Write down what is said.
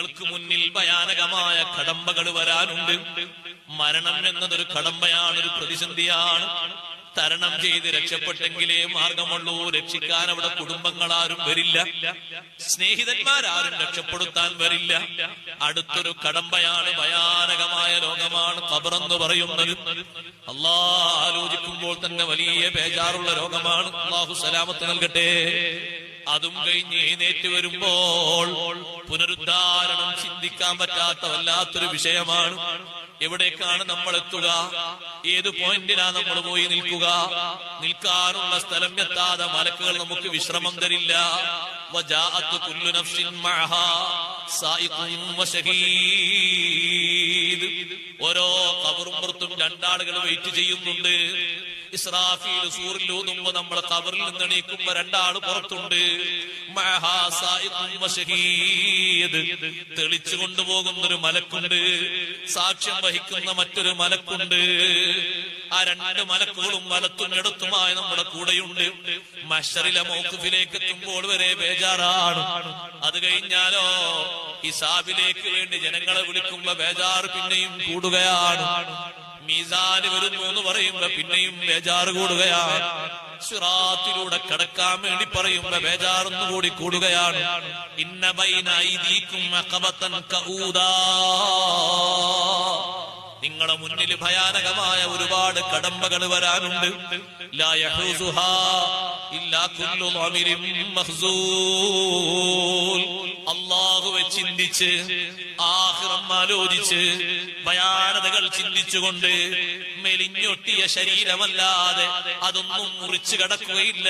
നിങ്ങൾക്ക് മുന്നിൽ ഭയാനകമായ കടമ്പകൾ വരാനുണ്ട്. മരണം എന്നതൊരു കടമ്പയാണ്, ഒരു പ്രതിസന്ധിയാണ്. തരണം ചെയ്ത് രക്ഷപ്പെട്ടെങ്കിലേ മാർഗമുള്ളൂ. രക്ഷിക്കാൻ അവിടെ കുടുംബങ്ങളാരും വരില്ല, സ്നേഹിതന്മാരാരും രക്ഷപ്പെടുത്താൻ വരില്ല. അടുത്തൊരു കടമ്പയാണ്, ഭയാനകമായ രോഗമാണ് ഖബറെന്ന് പറയുന്നത്. അല്ലാഹ് ആലോചിക്കുമ്പോൾ തന്നെ വലിയ ബേജാറുള്ള രോഗമാണ്. അല്ലാഹു സലാമത്ത് നൽകട്ടെ. അതും കഴിഞ്ഞ് എഴുന്നേറ്റ് വരുമ്പോൾ പുനരുദ്ധാരണം ചിന്തിക്കാൻ പറ്റാത്ത വല്ലാത്തൊരു വിഷയമാണ്. എവിടേക്കാണ് നമ്മൾ എത്തുക? ഏത് പോയിന്റിലാ നമ്മൾ പോയി നിൽക്കുക? നിൽക്കാനുള്ള സ്ഥലം എത്താതെ മലക്കുകൾ നമുക്ക് വിശ്രമം തരില്ല. വജാഅത്ത് കുല്ലു നഫ്സിൻ മഅഹാ സായിഖുൻ വശഹീദ്. ഓരോ ഖബറും പുറത്തും രണ്ടാളുകൾ വെയിറ്റ് ചെയ്യുന്നുണ്ട്. ഇസ്രാഫീൽ സൂറിലൂതുമ്പോ നമ്മളെ ഖബറിൽ നിന്ന് എണീക്കുമ്പോ രണ്ടാള് പുറത്തുണ്ട്. മഅഹാ സായിഖുൻ വശഹീദ്. തെളിച്ചു കൊണ്ടുപോകുന്നൊരു മലക്കുണ്ട്, സാക്ഷ്യം വഹിക്കുന്ന മറ്റൊരു മലക്കുണ്ട്. ആ രണ്ട് മലക്കുകളും വലത്തും ഇടത്തുമായി നമ്മുടെ കൂടെയുണ്ട്. മഹ്ശറിലെ മൗഖിഫിലേക്ക് എത്തുമ്പോൾ വരെ ബേജാറാണ്. അത് കഴിഞ്ഞാലോ ഹിസാബിലേക്ക് വേണ്ടി ജനങ്ങളെ വിളിക്കുമ്പോ ബേജാറ് പിന്നെയും കൂടുകയാണ്. മീസാന് വരുന്നു എന്ന് പറയുമ്പോ പിന്നെയും ബേജാറ് കൂടുകയാണ്. സിറാത്തിലൂടെ കടക്കാൻ വേണ്ടി പറയുമ്പോ ബേജാറൊന്നു കൂടി കൂടുകയാണ്. ഇന്ന ബൈന ഐദീകും അഖബതൻ കഊദാ. നിങ്ങളുടെ മുന്നിൽ ഭയാനകമായ ഒരുപാട് കടമ്പകൾ വരാനുണ്ട്. ലാ യഹൂസുഹാ ഇല്ലാ കുല്ലു ളമിരിൻ മഖ്സൂൽ. അല്ലാഹുവെ ചിന്തിച്ച്, ആഖിറം ആലോചിച്ച്, ഭയാനതകൾ ചിന്തിച്ചുകൊണ്ട് മെലിഞ്ഞൊട്ടിയ ശരീരമല്ലാതെ അതൊന്നും മുറിച്ചു കടക്കുകയില്ല.